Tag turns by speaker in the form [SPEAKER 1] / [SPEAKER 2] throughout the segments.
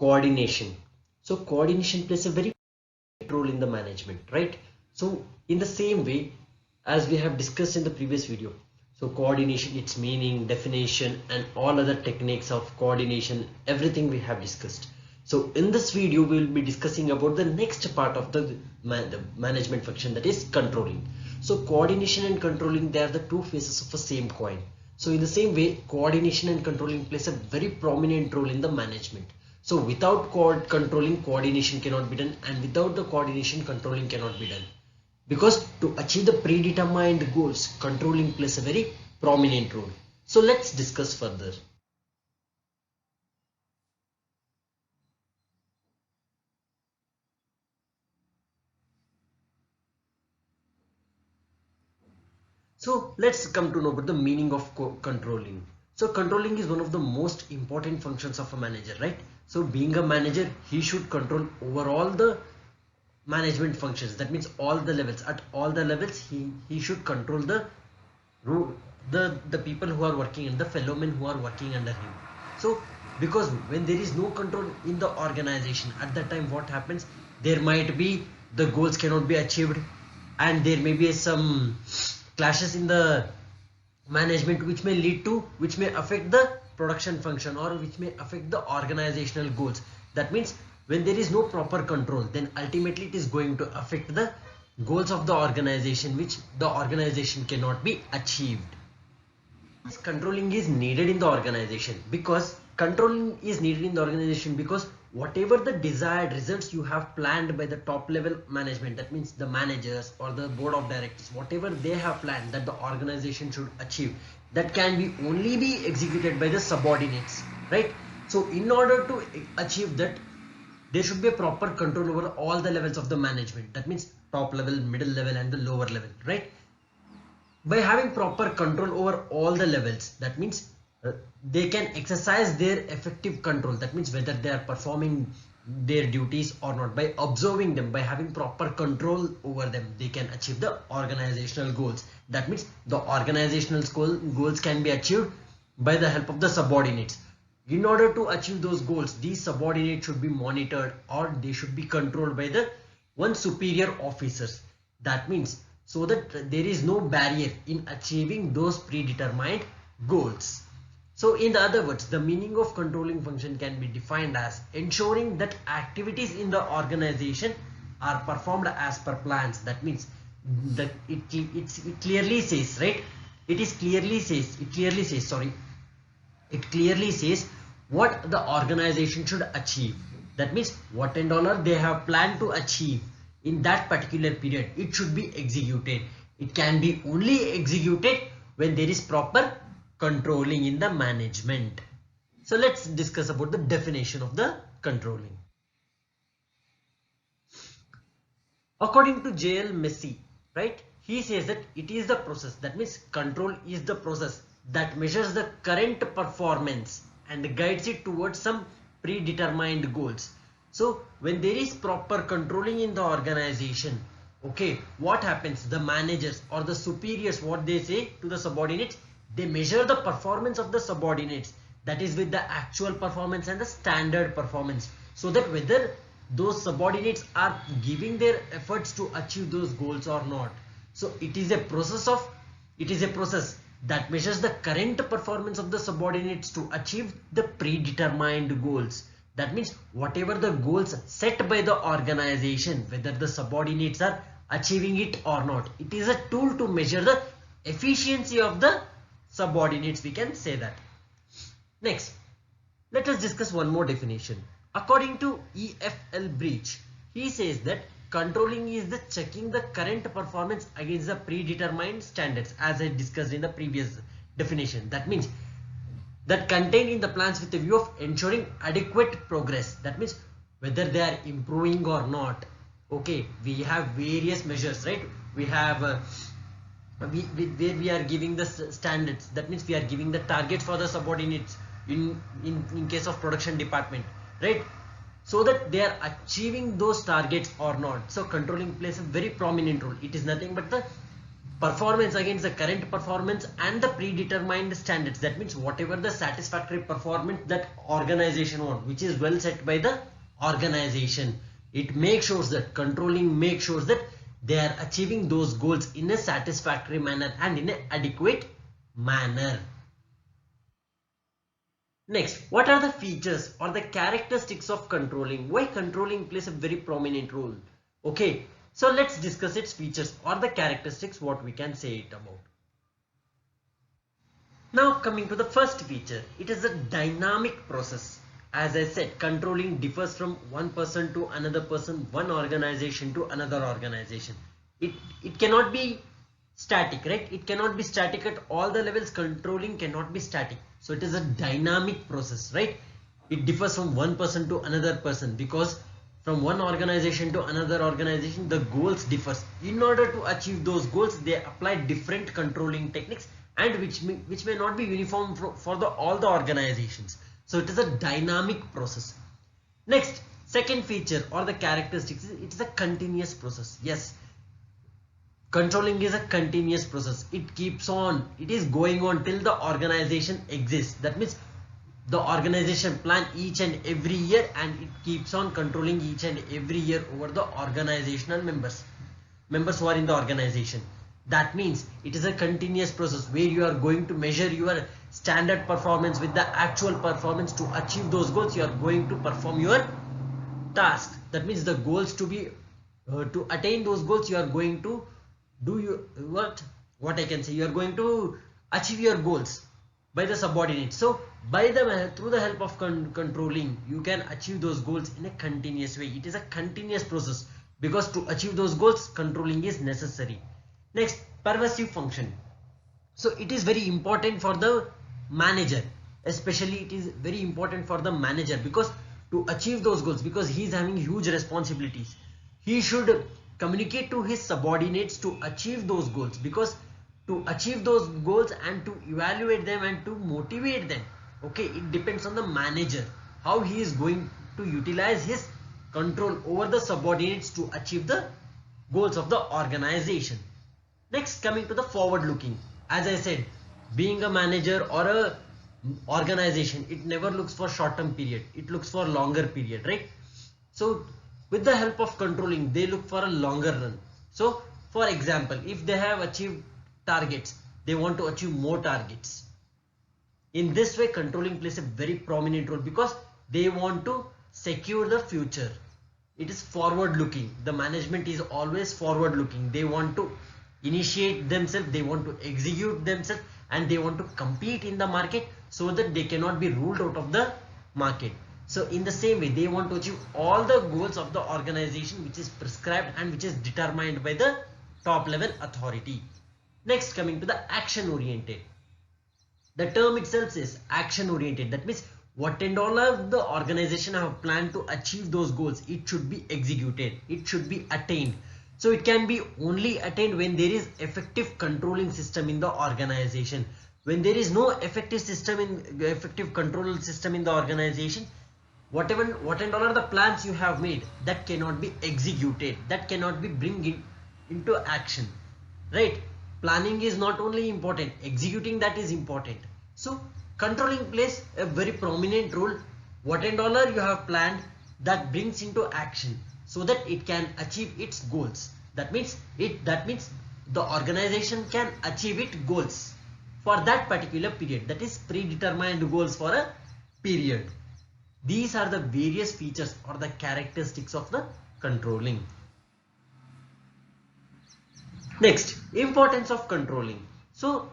[SPEAKER 1] coordination. So coordination plays a very role in the management, right? So in the same way as we have discussed in the previous video, so coordination, its meaning, definition, and all other techniques of coordination, everything we have discussed. So in this video we will be discussing about the next part of the management function, that is controlling. So coordination and controlling, they are the two faces of the same coin. So in the same way, coordination and controlling plays a very prominent role in the management. So without controlling, coordination cannot be done, and without the coordination, controlling cannot be done. Because to achieve the predetermined goals, controlling plays a very prominent role. So let's discuss further. So let's come to know about the meaning of controlling. So controlling is one of the most important functions of a manager, right? So being a manager, he should control over all the management functions. That means all the levels. At all the levels, he should control the people who are working and the fellow men who are working under him. So because when there is no control in the organization, at that time what happens, there might be the goals cannot be achieved, and there may be some clashes in the management which may affect the production function, or which may affect the organizational goals. That means when there is no proper control, then ultimately it is going to affect the goals of the organization, which the organization cannot be achieved. Controlling is needed in the organization because whatever the desired results you have planned by the top level management, that means the managers or the board of directors, whatever they have planned that the organization should achieve, that can be only be executed by the subordinates, right? So in order to achieve that, there should be a proper control over all the levels of the management. That means top level, middle level, and the lower level, right? By having proper control over all the levels, that means they can exercise their effective control. That means whether they are performing their duties or not. By observing them, by having proper control over them, they can achieve the organizational goals. That means the organizational goals can be achieved by the help of the subordinates. In order to achieve those goals, these subordinates should be monitored, or they should be controlled by the one superior officers. That means so that there is no barrier in achieving those predetermined goals. So in the other words, the meaning of controlling function can be defined as ensuring that activities in the organization are performed as per plans. That means that it clearly says, right? It clearly says what the organization should achieve. That means what and all they have planned to achieve in that particular period, it should be executed. It can be only executed when there is proper controlling in the management. So let's discuss about the definition of the controlling. According to J.L. Messi, right, he says that it is the process, that means control is the process that measures the current performance and guides it towards some predetermined goals. So when there is proper controlling in the organization, okay, what happens? The managers or the superiors, what they say to the subordinates, they measure the performance of the subordinates, that is with the actual performance and the standard performance, so that whether those subordinates are giving their efforts to achieve those goals or not. So it is a process that measures the current performance of the subordinates to achieve the predetermined goals. That means whatever the goals set by the organization, whether the subordinates are achieving it or not, it is a tool to measure the efficiency of the subordinates, we can say that. Next, let us discuss one more definition. According to E.F.L. Breach, he says that controlling is the checking the current performance against the predetermined standards, as I discussed in the previous definition. That means that contained in the plans with a view of ensuring adequate progress. That means whether they are improving or not. Okay, we have various measures, right? We have where we are giving the standards. That means we are giving the targets for the subordinates in case of production department, right? So that they are achieving those targets or not. So controlling plays a very prominent role. It is nothing but the performance against the current performance and the predetermined standards. That means whatever the satisfactory performance that organization wants, which is well set by the organization, it makes sure that controlling makes sure that they are achieving those goals in a satisfactory manner and in an adequate manner. Next, what are the features or the characteristics of controlling? Why controlling plays a very prominent role? Okay, so let's discuss its features or the characteristics, what we can say it about. Now coming to the first feature, it is a dynamic process. As I said, controlling differs from one person to another person, one organization to another organization. It cannot be static, right? It cannot be static at all the levels. Controlling cannot be static. So it is a dynamic process, right? It differs from one person to another person because from one organization to another organization, the goals differ. In order to achieve those goals, they apply different controlling techniques and which may not be uniform for all the organizations. So it is a dynamic process. Next, second feature or the characteristics, it is a continuous process. Yes, controlling is a continuous process. It keeps on, it is going on till the organization exists. That means the organization plan each and every year and it keeps on controlling each and every year over the organizational members who are in the organization. That means it is a continuous process where you are going to measure your standard performance with the actual performance. To achieve those goals, you are going to perform your task. That means the goals to be to attain those goals, you are going to do what I can say, you are going to achieve your goals by the subordinates. So through the help of controlling, you can achieve those goals in a continuous way. It is a continuous process because to achieve those goals, controlling is necessary. Next, pervasive function. So it is very important for the manager, especially it is very important for the manager because to achieve those goals, because he is having huge responsibilities, he should communicate to his subordinates to achieve those goals, because to achieve those goals and to evaluate them and to motivate them, okay, it depends on the manager how he is going to utilize his control over the subordinates to achieve the goals of the organization. Next, coming to the forward looking. As I said, being a manager or a organization, it never looks for short term period, it looks for longer period, right? So with the help of controlling, they look for a longer run. So for example, if they have achieved targets, they want to achieve more targets. In this way, controlling plays a very prominent role because they want to secure the future. It is forward looking. The management is always forward looking. They want to initiate themselves, they want to execute themselves, and they want to compete in the market so that they cannot be ruled out of the market. So in the same way, they want to achieve all the goals of the organization which is prescribed and which is determined by the top level authority. Next, coming to the action oriented. The term itself is action oriented. That means what and all of the organization have planned to achieve those goals, it should be executed, it should be attained. So it can be only attained when there is effective controlling system in the organization. When there is no effective control system in the organization, what and all are the plans you have made, that cannot be executed, that cannot be into action, right? Planning is not only important, executing that is important. So controlling plays a very prominent role. What and all are you have planned, that brings into action so that it can achieve its goals. That means the organization can achieve its goals for that particular period, that is predetermined goals for a period. These are the various features or the characteristics of the controlling. Next, importance of controlling. So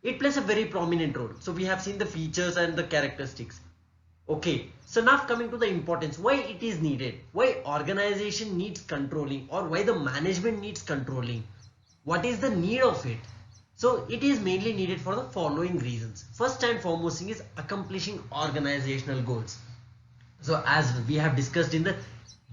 [SPEAKER 1] it plays a very prominent role. So we have seen the features and the characteristics. Okay, so now coming to the importance, why it is needed, why organization needs controlling, or why the management needs controlling. What is the need of it? So it is mainly needed for the following reasons. First and foremost thing is accomplishing organizational goals. So as we have discussed in the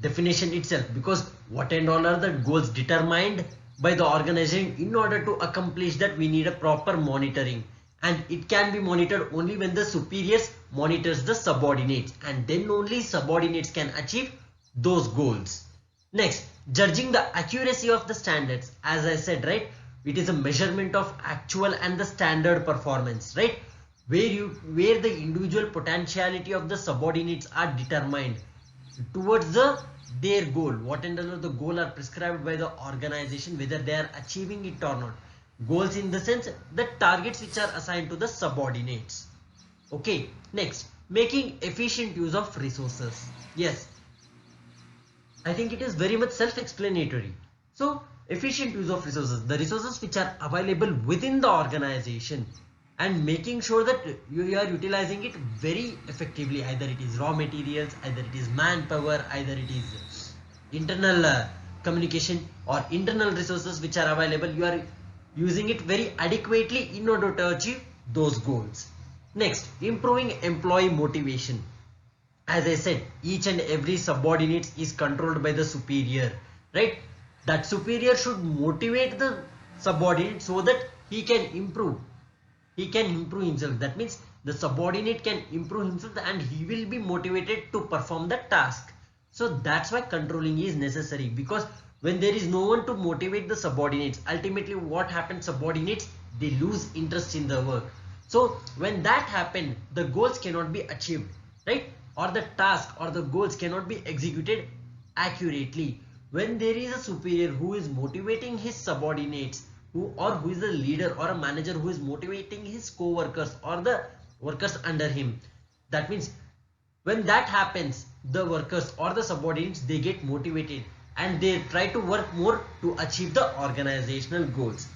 [SPEAKER 1] definition itself, because what and all are the goals determined by the organization, in order to accomplish that we need a proper monitoring, and it can be monitored only when the superiors monitors the subordinates, and then only subordinates can achieve those goals. Next, judging the accuracy of the standards. As I said, right, it is a measurement of actual and the standard performance, right? Where the individual potentiality of the subordinates are determined towards their goal, whatever the goal are prescribed by the organization, whether they are achieving it or not. Goals in the sense the targets which are assigned to the subordinates. Okay, next, making efficient use of resources. Yes, I think it is very much self-explanatory. So efficient use of resources, the resources which are available within the organization, and making sure that you are utilizing it very effectively. Either it is raw materials, either it is manpower, either it is internal communication or internal resources which are available. You are using it very adequately in order to achieve those goals. Next, improving employee motivation. As I said, each and every subordinate is controlled by the superior, right? That superior should motivate the subordinate so that he can improve. He can improve himself. That means the subordinate can improve himself and he will be motivated to perform the task. So that's why controlling is necessary, because when there is no one to motivate the subordinates, ultimately what happens, subordinates, they lose interest in the work. So when that happens, the goals cannot be achieved, right? Or the task or the goals cannot be executed accurately. When there is a superior who is motivating his subordinates, who is a leader or a manager who is motivating his co-workers or the workers under him, that means when that happens, the workers or the subordinates, they get motivated and they try to work more to achieve the organizational goals.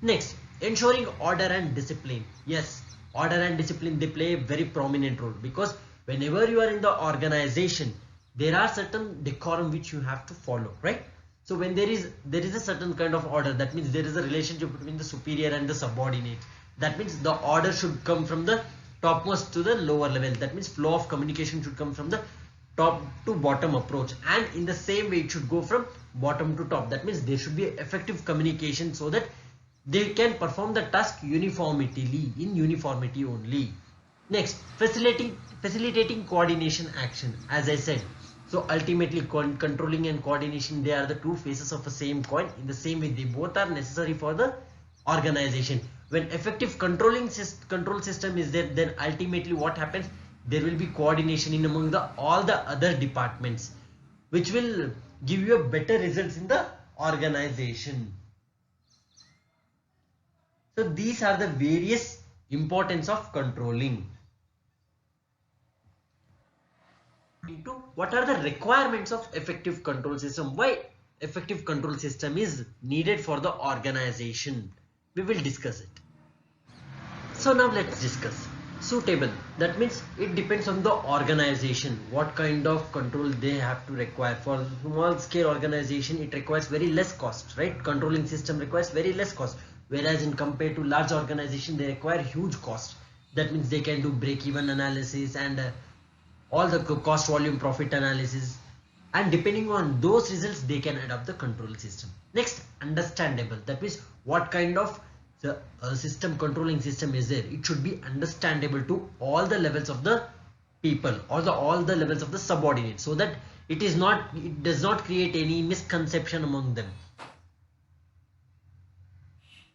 [SPEAKER 1] Next, ensuring order and discipline. Yes, order and discipline, they play a very prominent role, because whenever you are in the organization, there are certain decorum which you have to follow, right? So when there is a certain kind of order, that means there is a relationship between the superior and the subordinate. That means the order should come from the topmost to the lower level. That means flow of communication should come from the top to bottom approach, and in the same way it should go from bottom to top. That means there should be effective communication so that they can perform the task uniformity only. Next, facilitating coordination action. As I said, so ultimately controlling and coordination, they are the two faces of the same coin. In the same way, they both are necessary for the organization. When effective control system is there, then ultimately what happens, there will be coordination in among all the other departments, which will give you a better results in the organization. So these are the various importance of controlling. Into what are the requirements of effective control system, why effective control system is needed for the organization, we will discuss it. So now let's discuss suitable. That means it depends on the organization what kind of control they have to require. For small scale organization, it requires very less cost, right? Controlling system requires very less cost, whereas in compared to large organization, they require huge cost. That means they can do break-even analysis and all the cost volume profit analysis, and depending on those results they can adopt the control system. Next, understandable. That means what kind of the controlling system is there. It should be understandable to all the levels of the people or all the levels of the subordinates, so that it does not create any misconception among them.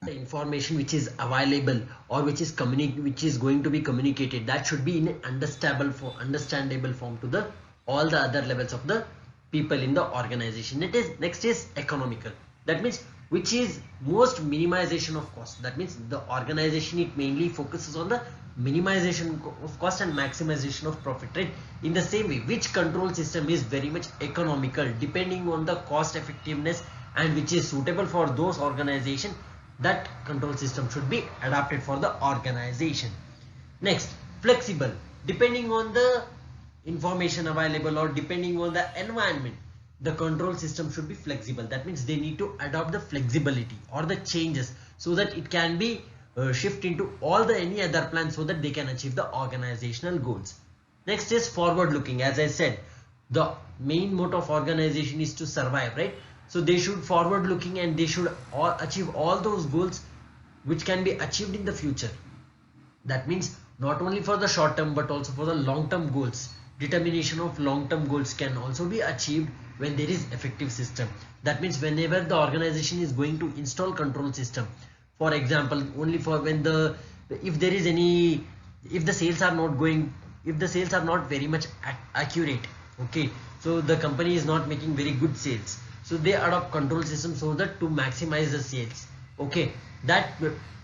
[SPEAKER 1] The information which is available or which is going to be communicated, that should be in an understandable form to all the other levels of the people in the organization. Next is economical. That means which is most minimization of cost. That means the organization, it mainly focuses on the minimization of cost and maximization of profit, right? In the same way, which control system is very much economical, depending on the cost effectiveness, and which is suitable for those organization, that control system should be adapted for the organization. Next, flexible. Depending on the information available or depending on the environment, the control system should be flexible. That means they need to adopt the flexibility or the changes so that it can be shift into any other plan so that they can achieve the organizational goals. Next is forward looking. As I said, the main motto of organization is to survive, right? So they should forward looking and they should achieve all those goals which can be achieved in the future. That means not only for the short term but also for the long term goals. determination of long-term goals can also be achieved when there is effective system. That means whenever the organization is going to install control system, for example, only for when the, if there is any, if the sales are not going, if the sales are not very much accurate, okay, so the company is not making very good sales, so they adopt control system so that to maximize the sales. Okay, that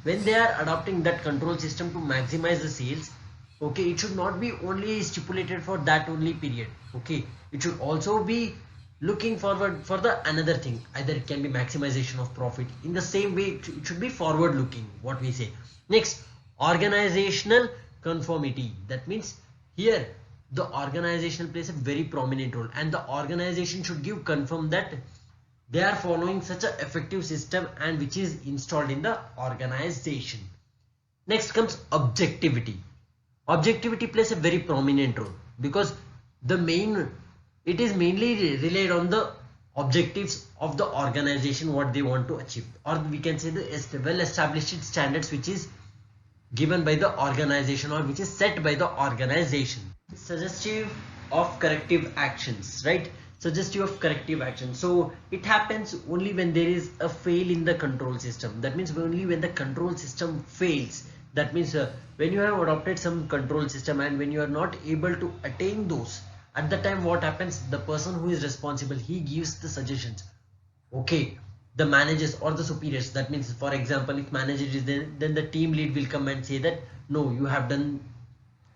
[SPEAKER 1] when they are adopting that control system to maximize the sales, okay, it should not be only stipulated for that only period. Okay, it should also be looking forward for the another thing, either it can be maximization of profit. In the same way, it should be forward looking, what we say. Next, organizational conformity. That means here the organization plays a very prominent role, and the organization should give confirm that they are following such an effective system and which is installed in the organization. Next comes objectivity. Objectivity plays a very prominent role because it is mainly relied on the objectives of the organization, what they want to achieve, or we can say the well established standards which is given by the organization or which is set by the organization. Suggestive of corrective actions, right? Suggestive of corrective action. So it happens only when there is a fail in the control system. That means only when the control system fails. That means when you have adopted some control system and when you are not able to attain those, at the time what happens, the person who is responsible, he gives the suggestions. Okay, the managers or the superiors, that means for example, if manager is there, then the team lead will come and say that no, you have done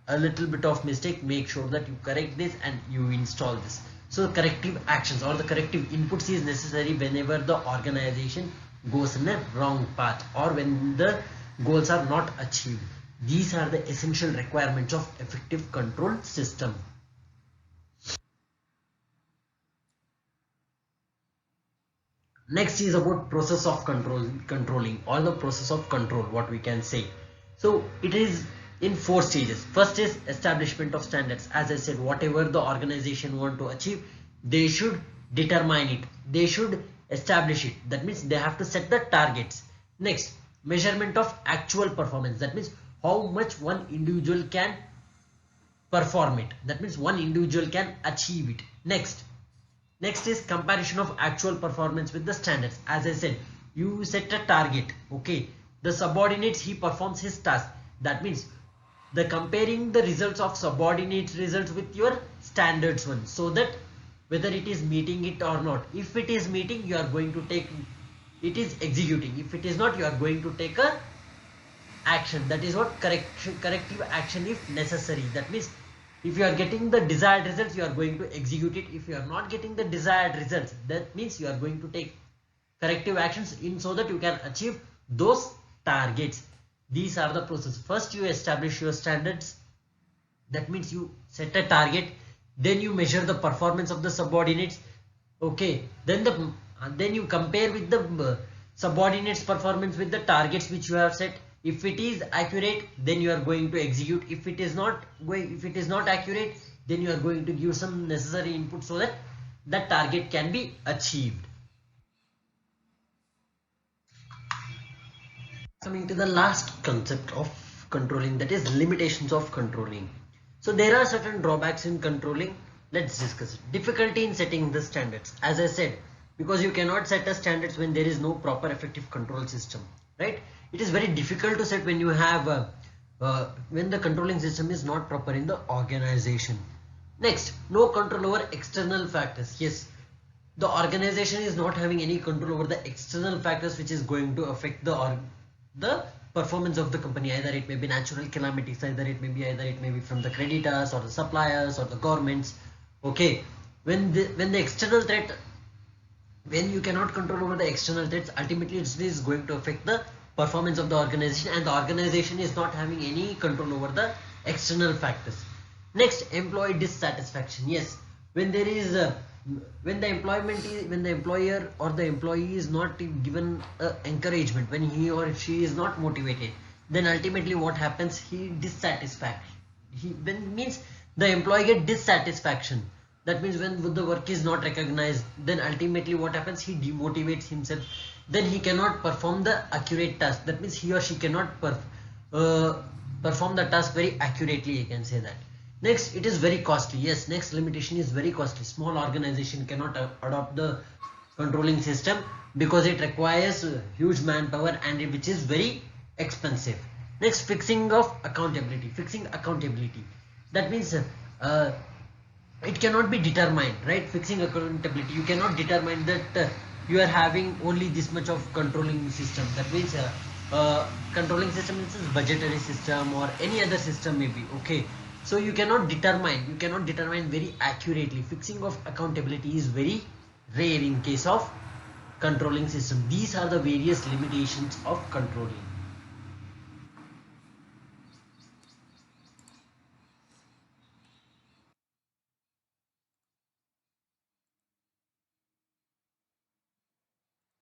[SPEAKER 1] a little bit of mistake, make sure that you correct this and you install this. So corrective actions or the corrective inputs is necessary whenever the organization goes in a wrong path or when the goals are not achieved. These are the essential requirements of effective control system. Next is about process of controlling or the process of control, what we can say. So it is in 4 stages. First is establishment of standards. As I said, whatever the organization want to achieve, they should determine it, they should establish it. That means they have to set the targets. Next, measurement of actual performance. That means how much one individual can perform it. That means one individual can achieve it. Next is comparison of actual performance with the standards. As I said, you set a target, okay, the subordinates, he performs his task. That means the comparing the results of subordinates results with your standards one, so that whether it is meeting it or not. If it is meeting, you are going to take, it is executing. If it is not, you are going to take a action. That is what corrective action if necessary. That means if you are getting the desired results, you are going to execute it. If you are not getting the desired results, that means you are going to take corrective actions in so that you can achieve those targets. These are the process. First you establish your standards. That means you set a target. Then you measure the performance of the subordinates. Okay. Then you compare with the subordinates performance with the targets which you have set. If it is accurate, then you are going to execute. If it is not accurate, then you are going to give some necessary input so that that target can be achieved. Coming to the last concept of controlling, that is limitations of controlling. So there are certain drawbacks in controlling. Let's discuss it. Difficulty in setting the standards. As I said, because you cannot set the standards when there is no proper effective control system, right? It is very difficult to set when you have when the controlling system is not proper in the organization. Next, no control over external factors. Yes, the organization is not having any control over the external factors which is going to affect the performance of the company. Either it may be natural calamities, either it may be from the creditors or the suppliers or the governments. Okay, when the external threat, when you cannot control over the external threats, ultimately it is going to affect the performance of the organization, and the organization is not having any control over the external factors. Next, employee dissatisfaction. Yes, when there is when the employer or the employee is not given encouragement, when he or she is not motivated, then ultimately what happens, means the employee get dissatisfaction. That means when the work is not recognized, then ultimately what happens, he demotivates himself, then he cannot perform the accurate task. That means he or she cannot perform the task very accurately, you can say that. Next, it is very costly. Yes, next limitation is very costly. Small organization cannot adopt the controlling system because it requires huge manpower and which is very expensive. Next, fixing of accountability. Fixing accountability. That means it cannot be determined, right? Fixing accountability. You cannot determine that you are having only this much of controlling system. That means controlling system is budgetary system or any other system maybe. Okay. So you cannot determine very accurately. Fixing of accountability is very rare in case of controlling system. These are the various limitations of controlling.